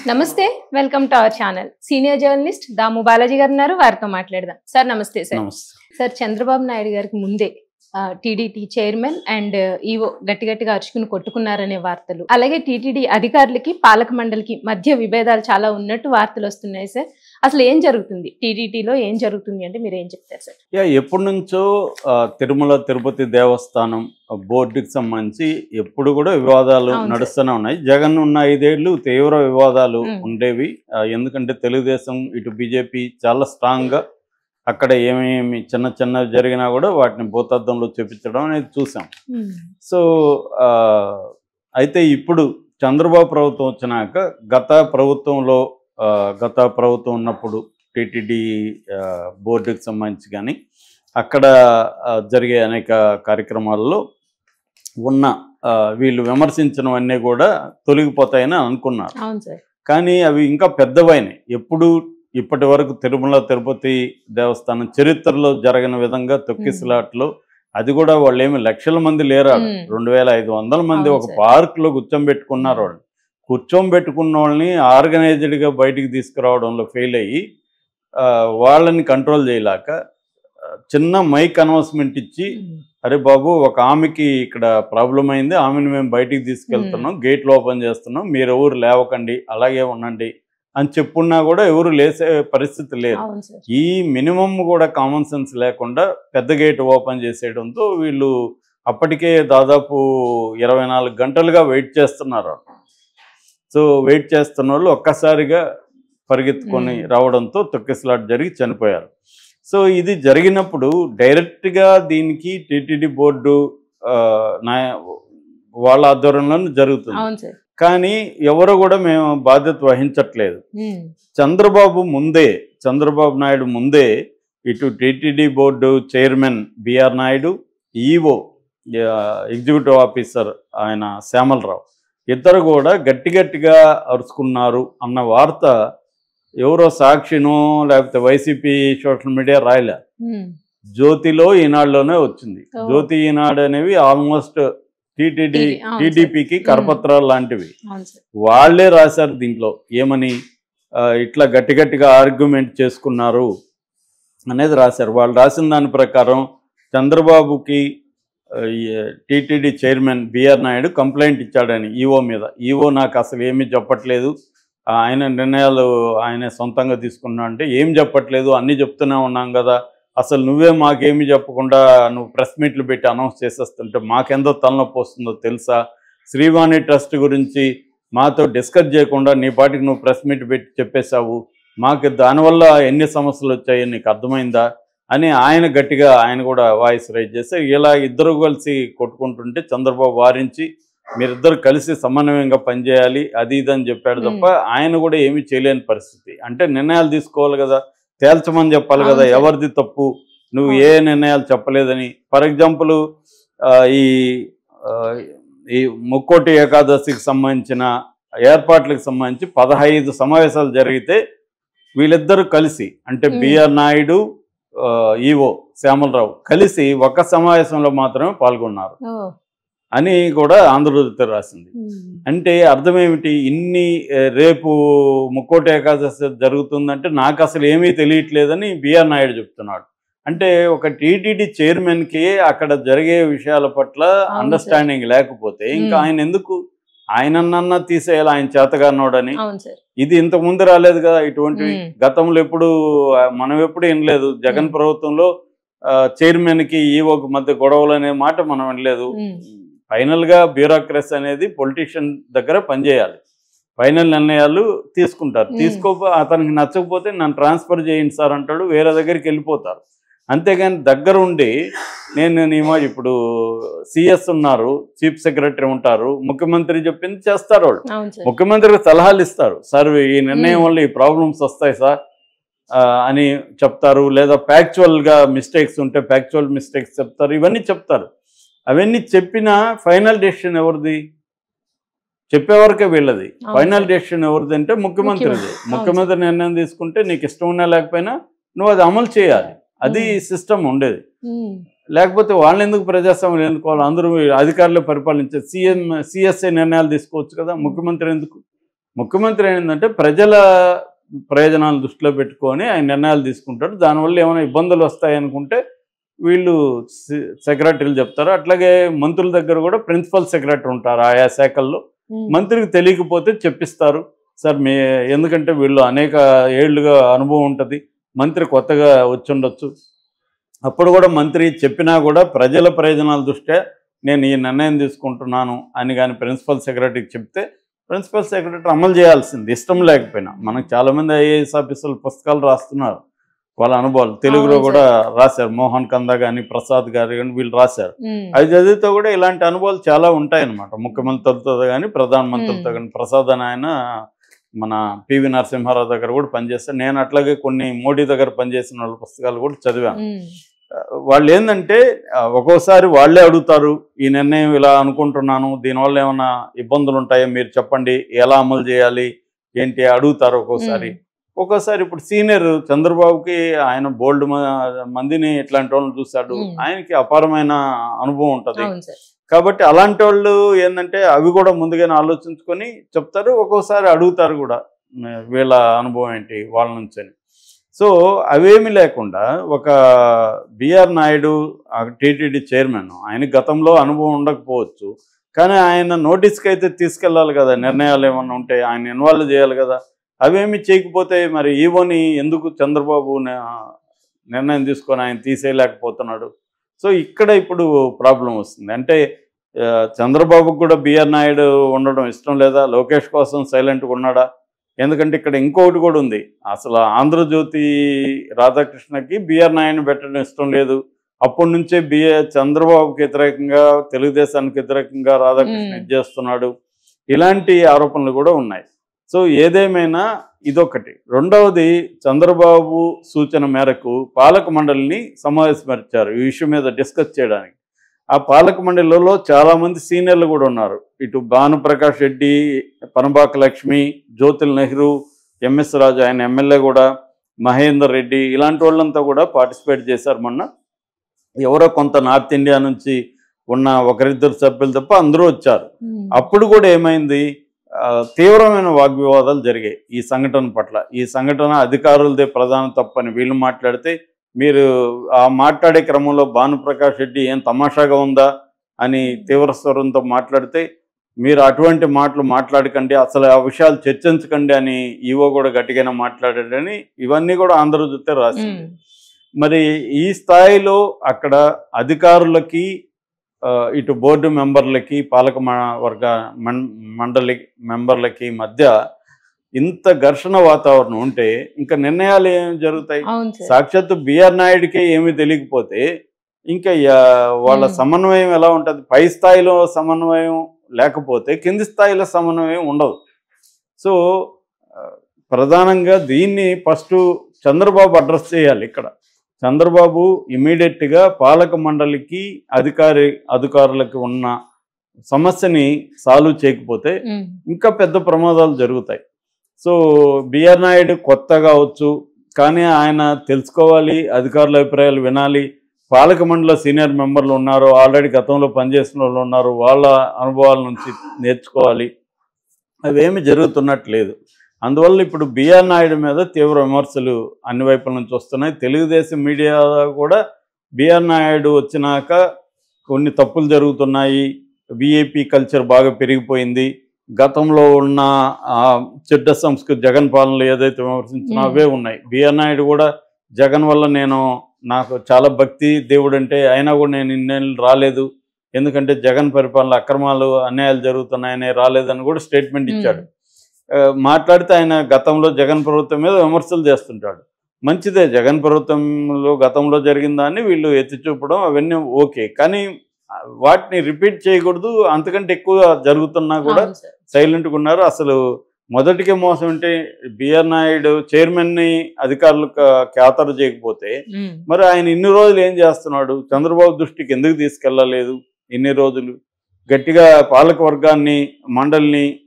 నమస్తే, welcome to our channel. Senior journalist Damu Balaji గారు ఉన్నారు, వారితో మాట్లాడదాం. సార్ నమస్తే. సార్ చంద్రబాబు నాయుడు గారికి ముందే టీడీటీ చైర్మన్ అండ్ ఈవో గట్టిగా అరుచుకుని కొట్టుకున్నారనే వార్తలు, అలాగే టీటీడీ అధికారులకి పాలక మండలికి మధ్య విభేదాలు చాలా ఉన్నట్టు వార్తలు వస్తున్నాయి సార్. అసలు ఏం జరుగుతుంది టీటీడీలో, ఏం జరుగుతుంది అంటే మీరు ఏం చెప్తారు సార్? ఎప్పటి నుంచో తిరుమల తిరుపతి దేవస్థానం బోర్డుకి సంబంధించి ఎప్పుడు కూడా వివాదాలు నడుస్తూనే ఉన్నాయి. జగన్ ఉన్న 5 ఏళ్ళు తీవ్ర వివాదాలు ఉండేవి. ఎందుకంటే తెలుగుదేశం ఇటు బీజేపీ చాలా స్ట్రాంగ్గా అక్కడ ఏమేమి చిన్న జరిగినా కూడా వాటిని భూతద్దంలో చూపించడం అనేది చూసాం. సో అయితే ఇప్పుడు చంద్రబాబు ప్రభుత్వం వచ్చినాక గత ప్రభుత్వం ఉన్నప్పుడు టీటీడీ బోర్డుకి సంబంధించి కానీ అక్కడ జరిగే అనేక కార్యక్రమాల్లో ఉన్న వీళ్ళు విమర్శించినవన్నీ కూడా తొలగిపోతాయని అనుకున్నారు. కానీ అవి ఇంకా పెద్దవైనాయి. ఇప్పటి వరకు తిరుమల తిరుపతి దేవస్థానం చరిత్రలో జరగని విధంగా తొక్కిసలాట్లో, అది కూడా వాళ్ళు ఏమి లక్షల మంది లేరాడు, 2500 మంది ఒక పార్కులో కూర్చోబెట్టుకున్నారు. వాళ్ళు కూర్చోబెట్టుకున్న వాళ్ళని ఆర్గనైజ్డ్గా బయటికి తీసుకురావడంలో ఫెయిల్ అయ్యి వాళ్ళని కంట్రోల్ చేయలేక చిన్న మైక్ అనౌన్స్మెంట్ ఇచ్చి, అరే బాబు ఒక ఆమెకి ఇక్కడ ప్రాబ్లం అయింది, ఆమెను మేము బయటికి తీసుకెళ్తున్నాం, గేట్లు ఓపెన్ చేస్తున్నాం, మీరు ఎవరు లేవకండి, అలాగే ఉండండి అని చెప్పున్నా కూడా ఎవరు లేసే పరిస్థితి లేదు. ఈ మినిమం కూడా కామన్ సెన్స్ లేకుండా పెద్ద గేట్ ఓపెన్ చేసేయడంతో వీళ్ళు అప్పటికే దాదాపు 24 గంటలుగా వెయిట్ చేస్తున్నారు. సో వెయిట్ చేస్తున్న వాళ్ళు ఒక్కసారిగా పరిగెత్తుకొని రావడంతో తొక్కిసలాట జరిగి చనిపోయారు. సో ఇది జరిగినప్పుడు డైరెక్ట్గా దీనికి టీటీడీ బోర్డు వాళ్ళ ఆధ్వర్యంలో జరుగుతుంది. కానీ ఎవరు కూడా మేము బాధ్యత వహించట్లేదు. చంద్రబాబు నాయుడు ముందే ఇటు TTD board chairman BR Naidu, EO executive officer ఆయన శ్యామలరావు, ఇద్దరు కూడా గట్టిగా అరుచుకున్నారు అన్న వార్త ఎవరో సాక్షినో లేకపోతే వైసీపీ సోషల్ మీడియా రాయలే. జ్యోతిలో ఈనాడులోనే వచ్చింది. జ్యోతి ఈనాడు అనేవి ఆల్మోస్ట్ టీడీపీకి కరపత్రాలు లాంటివి. వాళ్లే రాశారు దీంట్లో ఏమని, ఇట్లా గట్టిగా ఆర్గ్యుమెంట్ చేసుకున్నారు అనేది రాశారు. వాళ్ళు రాసిన దాని ప్రకారం చంద్రబాబుకి TTD chairman BR Naidu complaint ఇచ్చాడని ఈవో మీద. ఈవో నాకు అసలు ఏమీ చెప్పట్లేదు, ఆయన నిర్ణయాలు ఆయనే సొంతంగా తీసుకున్నా అంటే ఏం చెప్పట్లేదు, అన్నీ చెప్తూనే ఉన్నాం కదా, అసలు నువ్వే మాకేమీ చెప్పకుండా నువ్వు ప్రెస్ మీట్లు పెట్టి అనౌన్స్ చేసేస్తుంటే మాకెంతో తలనొప్పి వస్తుందో తెలుసా, శ్రీవాణి ట్రస్ట్ గురించి మాతో డిస్కస్ చేయకుండా నీ పాటికి నువ్వు ప్రెస్ మీట్ పెట్టి చెప్పేశావు, మాకు దానివల్ల ఎన్ని సమస్యలు వచ్చాయో నీకు అర్థమైందా అని ఆయన కూడా వాయిస్ రైజ్ చేస్తే, ఇలా ఇద్దరు కలిసి కొట్టుకుంటుంటే చంద్రబాబు వారించి మీరిద్దరు కలిసి సమన్వయంగా పనిచేయాలి అది ఇదని చెప్పాడు తప్ప ఆయన కూడా ఏమీ చేయలేని పరిస్థితి. అంటే నిర్ణయాలు తీసుకోవాలి కదా, తేల్చమని చెప్పాలి కదా, ఎవరిది తప్పు, నువ్వు ఏ నిర్ణయాలు చెప్పలేదని. ఫర్ ఎగ్జాంపుల్ ఈ ముక్కోటి ఏకాదశికి సంబంధించిన ఏర్పాట్లకు సంబంధించి 15 సమావేశాలు జరిగితే వీళ్ళిద్దరూ కలిసి, అంటే బిఆర్ నాయుడు ఈవో శ్యామలరావు కలిసి ఒక్క సమావేశంలో మాత్రమే పాల్గొన్నారు అని కూడా ఆంధ్రజ్యోతి రాసింది. అంటే అర్థం ఏమిటి, రేపు ముక్కోటి ఏకాదశి జరుగుతుందంటే నాకు అసలు ఏమీ తెలియట్లేదని బిఆర్ నాయుడు చెప్తున్నాడు. అంటే ఒక టీటీడీ చైర్మన్కి అక్కడ జరిగే విషయాల పట్ల అండర్స్టాండింగ్ లేకపోతే ఇంకా ఆయన ఎందుకు, ఆయనన్నా తీసేయాలి, ఆయన చేతగానోడని. ఇది ఇంతకు ముందు రాలేదు కదా ఇటువంటివి, గతంలో మనం ఎప్పుడు వినలేదు. జగన్ ప్రభుత్వంలో చైర్మన్కి ఈవోకి మధ్య గొడవలు అనే మాట మనం వినలేదు. ఫైనల్గా బ్యూరోక్రసీ అనేది పొలిటీషియన్ దగ్గర పనిచేయాలి, ఫైనల్ నిర్ణయాలు తీసుకుంటారు. అతనికి నచ్చకపోతే నన్ను ట్రాన్స్ఫర్ చేయండి సార్ అంటాడు, వేరే దగ్గరికి వెళ్ళిపోతారు. అంతేగాని దగ్గర ఉండి ఇప్పుడు సిఎస్ ఉన్నారు, చీఫ్ సెక్రటరీ ఉంటారు, ముఖ్యమంత్రి చెప్పింది చేస్తారు. వాళ్ళు ముఖ్యమంత్రికి సలహాలు ఇస్తారు, సార్ ఈ నిర్ణయం వల్ల ఈ ప్రాబ్లమ్స్ వస్తాయి సార్ అని చెప్తారు. లేదా ఫ్యాక్చువల్గా మిస్టేక్స్ ఉంటే ఫ్యాక్చువల్ మిస్టేక్స్ చెప్తారు, ఇవన్నీ చెప్తారు. అవన్నీ చెప్పిన ఫైనల్ డెసిషన్ ఎవరిది, చెప్పేవరకే వీళ్ళది. ఫైనల్ డెసిషన్ ఎవరిది అంటే ముఖ్యమంత్రిది. ముఖ్యమంత్రి నిర్ణయం తీసుకుంటే నీకు ఇష్టం ఉన్నా లేకపోయినా నువ్వు అది అమలు చేయాలి, అది సిస్టమ్ ఉండేది. లేకపోతే వాళ్ళని ఎందుకు ప్రజాస్వామ్యం ఎన్నుకోవాలి, అందరూ అధికారులు పరిపాలించే సిఎస్ఏ నిర్ణయాలు తీసుకోవచ్చు కదా, ముఖ్యమంత్రి ఎందుకు? ముఖ్యమంత్రి ఏంటంటే ప్రజల ప్రయోజనాలు దృష్టిలో పెట్టుకొని ఆయన నిర్ణయాలు తీసుకుంటాడు. దానివల్ల ఏమైనా ఇబ్బందులు వస్తాయనుకుంటే వీళ్ళు సెక్రటరీలు చెప్తారు. అట్లాగే మంత్రుల దగ్గర కూడా ప్రిన్సిపల్ సెక్రటరీ ఉంటారు ఆయా శాఖల్లో. మంత్రికి తెలియకపోతే చెప్పిస్తారు సార్ ఎందుకంటే వీళ్ళు అనేక ఏళ్లుగా అనుభవం ఉంటుంది, మంత్రి కొత్తగా వచ్చి ఉండొచ్చు. అప్పుడు కూడా మంత్రి చెప్పినా కూడా ప్రజల ప్రయోజనాల దృష్ట్యా నేను ఈ నిర్ణయం తీసుకుంటున్నాను అని కానీ ప్రిన్సిపల్ సెక్రటరీకి చెప్తే ప్రిన్సిపల్ సెక్రటరీ అమలు చేయాల్సింది, ఇష్టం లేకపోయినా. మనకు చాలామంది ఐఏఎస్ ఆఫీసర్లు పుస్తకాలు రాస్తున్నారు, వాళ్ళ అనుభవాలు తెలుగులో కూడా రాశారు. మోహన్ కందా కానీ ప్రసాద్ గారు కానీ వీళ్ళు రాశారు. అది చదివితే కూడా ఇలాంటి అనుభవాలు చాలా ఉంటాయన్నమాట. ముఖ్యమంత్రులతో కానీ ప్రధానమంత్రులతో కానీ. ప్రసాద్ అని ఆయన మన పివి నరసింహారావు దగ్గర కూడా పనిచేస్తారు. నేను అట్లాగే కొన్ని మోడీ దగ్గర పనిచేసిన వాళ్ళ పుస్తకాలు కూడా చదివాను. వాళ్ళు ఏంటంటే ఒక్కోసారి వాళ్ళే అడుగుతారు, ఈ నిర్ణయం ఇలా అనుకుంటున్నాను, దీనివల్ల ఏమైనా ఇబ్బందులు ఉంటాయో మీరు చెప్పండి, ఎలా అమలు చేయాలి ఏంటి అడుగుతారు ఒక్కోసారి. ఇప్పుడు సీనియర్ చంద్రబాబుకి ఆయన బోల్డ్ మందిని ఇట్లాంటి వాళ్ళని చూశాడు, ఆయనకి అపారమైన అనుభవం ఉంటుంది కాబట్టి అలాంటి వాళ్ళు ఏంటంటే అవి కూడా ముందుగానే ఆలోచించుకొని చెప్తారు. ఒక్కోసారి అడుగుతారు కూడా వీళ్ళ అనుభవం ఏంటి వాళ్ళ నుంచి అని. సో అవేమీ లేకుండా ఒక బిఆర్ నాయుడు టీటీడీ చైర్మన్, ఆయన గతంలో అనుభవం ఉండకపోవచ్చు, కానీ ఆయన నోటీస్కి అయితే తీసుకెళ్ళాలి కదా, నిర్ణయాలు ఏమన్నా ఉంటే ఆయన ఇన్వాల్వ్ చేయాలి కదా. అవేమి చేయకపోతే మరి ఈవోని ఎందుకు చంద్రబాబు నిర్ణయం తీసుకొని ఆయన తీసేయలేకపోతున్నాడు? సో ఇక్కడ ఇప్పుడు ప్రాబ్లం వస్తుంది. అంటే చంద్రబాబుకు కూడా బిఆర్ నాయుడు ఉండడం ఇష్టం లేదా? లోకేష్ కోసం సైలెంట్గా ఉన్నాడా? ఎందుకంటే ఇక్కడ ఇంకొకటి కూడా ఉంది, అసలు ఆంధ్రజ్యోతి రాధాకృష్ణకి బిఆర్ నాయుడుని పెట్టడం ఇష్టం లేదు. అప్పటి నుంచే చంద్రబాబుకి వ్యతిరేకంగా, తెలుగుదేశానికి వ్యతిరేకంగా రాధాకృష్ణ చేస్తున్నాడు. ఇలాంటి ఆరోపణలు కూడా ఉన్నాయి. సో ఏదేమైనా ఇదొకటి. రెండవది, చంద్రబాబు సూచన మేరకు పాలక మండలిని సమావేశపరిచారు ఈ విషయం మీద డిస్కస్ చేయడానికి. ఆ పాలక మండలిలో చాలామంది సీనియర్లు కూడా ఉన్నారు. ఇటు భానుప్రకాష్ రెడ్డి, పనబాక లక్ష్మి, జ్యోతిల్ నెహ్రూ, ఎంఎస్ రాజు ఆయన ఎమ్మెల్యే కూడా, మహేందర్ రెడ్డి, ఇలాంటి వాళ్ళంతా కూడా పార్టిసిపేట్ చేశారు. మొన్న ఎవరో కొంత నార్త్ ఇండియా నుంచి ఉన్న ఒకరిద్దరు సభ్యులు తప్ప అందరూ వచ్చారు. అప్పుడు కూడా ఏమైంది, తీవ్రమైన వాగ్వివాదాలు జరిగాయి ఈ సంఘటన పట్ల. ఈ సంఘటన అధికారులదే ప్రధాన తప్పని వీళ్ళు మాట్లాడితే, మీరు ఆ మాట్లాడే క్రమంలో భానుప్రకాష్ రెడ్డి ఏం తమాషాగా ఉందా అని తీవ్ర స్వరంతో మాట్లాడితే, మీరు అటువంటి మాటలు మాట్లాడకండి, అసలు ఆ విషయాలు చర్చించకండి అని ఈవో కూడా గట్టిగానే మాట్లాడాడని ఇవన్నీ కూడా ఆంధ్రజ్యోతి రాసింది. మరి ఈ స్థాయిలో అక్కడ అధికారులకి, ఇటు బోర్డు మెంబర్లకి, పాలక వర్గ మండలి మెంబర్లకి మధ్య ఇంత ఘర్షణ వాతావరణం ఉంటే ఇంకా నిర్ణయాలు ఏమి జరుగుతాయి? సాక్షాత్తు బిఆర్ నాయుడికే ఏమీ తెలియకపోతే ఇంకా వాళ్ళ సమన్వయం ఎలా ఉంటుంది? పై స్థాయిలో సమన్వయం లేకపోతే కింది స్థాయిలో సమన్వయం ఉండదు. సో ప్రధానంగా దీన్ని ఫస్ట్ చంద్రబాబు అడ్రస్ చేయాలి. ఇక్కడ చంద్రబాబు ఇమీడియట్గా పాలక మండలికి, అధికారులకు ఉన్న సమస్యని సాల్వ్ చేయకపోతే ఇంకా పెద్ద ప్రమాదాలు జరుగుతాయి. సో బిఆర్ నాయుడు కొత్త కావచ్చు, కానీ ఆయన తెలుసుకోవాలి, అధికారుల అభిప్రాయాలు వినాలి. పాలక మండలి సీనియర్ మెంబర్లు ఉన్నారు, ఆల్రెడీ గతంలో పనిచేసిన వాళ్ళు ఉన్నారు, వాళ్ళ అనుభవాల నుంచి నేర్చుకోవాలి. అవేమి జరుగుతున్నట్లేదు. అందువల్ల ఇప్పుడు బిఆర్ నాయుడు మీద తీవ్ర విమర్శలు అన్ని వైపుల నుంచి వస్తున్నాయి. తెలుగుదేశం మీడియా కూడా బిఆర్ నాయుడు వచ్చినాక కొన్ని తప్పులు జరుగుతున్నాయి, విఐపి కల్చర్ బాగా పెరిగిపోయింది, గతంలో ఉన్న చెడ్డ సంస్కృతి, జగన్ పాలనలు ఏదైతే విమర్శించినా అవే ఉన్నాయి. బిఆర్ నాయుడు కూడా జగన్ వల్ల నాకు చాలా భక్తి దేవుడు అంటే, అయినా కూడా నేను ఇన్నేళ్ళు రాలేదు, ఎందుకంటే జగన్ పరిపాలన అక్రమాలు అన్యాయాలు జరుగుతున్నాయని రాలేదని కూడా స్టేట్మెంట్ ఇచ్చాడు. మాట్లాడితే ఆయన గతంలో జగన్ ప్రభుత్వం మీద విమర్శలు చేస్తుంటాడు. మంచిదే, జగన్ ప్రభుత్వంలో గతంలో జరిగిన దాన్ని వీళ్ళు ఎత్తి చూపడం అవన్నీ ఓకే, కానీ వాటిని రిపీట్ చేయకూడదు. అంతకంటే ఎక్కువ జరుగుతున్నా కూడా సైలెంట్గా ఉన్నారు. అసలు మొదటికే మోసం అంటే బిఆర్ నాయుడు చైర్మన్ని అధికారులకు ఖాతరు చేయకపోతే మరి ఆయన ఇన్ని రోజులు ఏం చేస్తున్నాడు? చంద్రబాబు దృష్టికి ఎందుకు తీసుకెళ్లలేదు? ఇన్ని రోజులు గట్టిగా పాలక వర్గాన్ని, మండలిని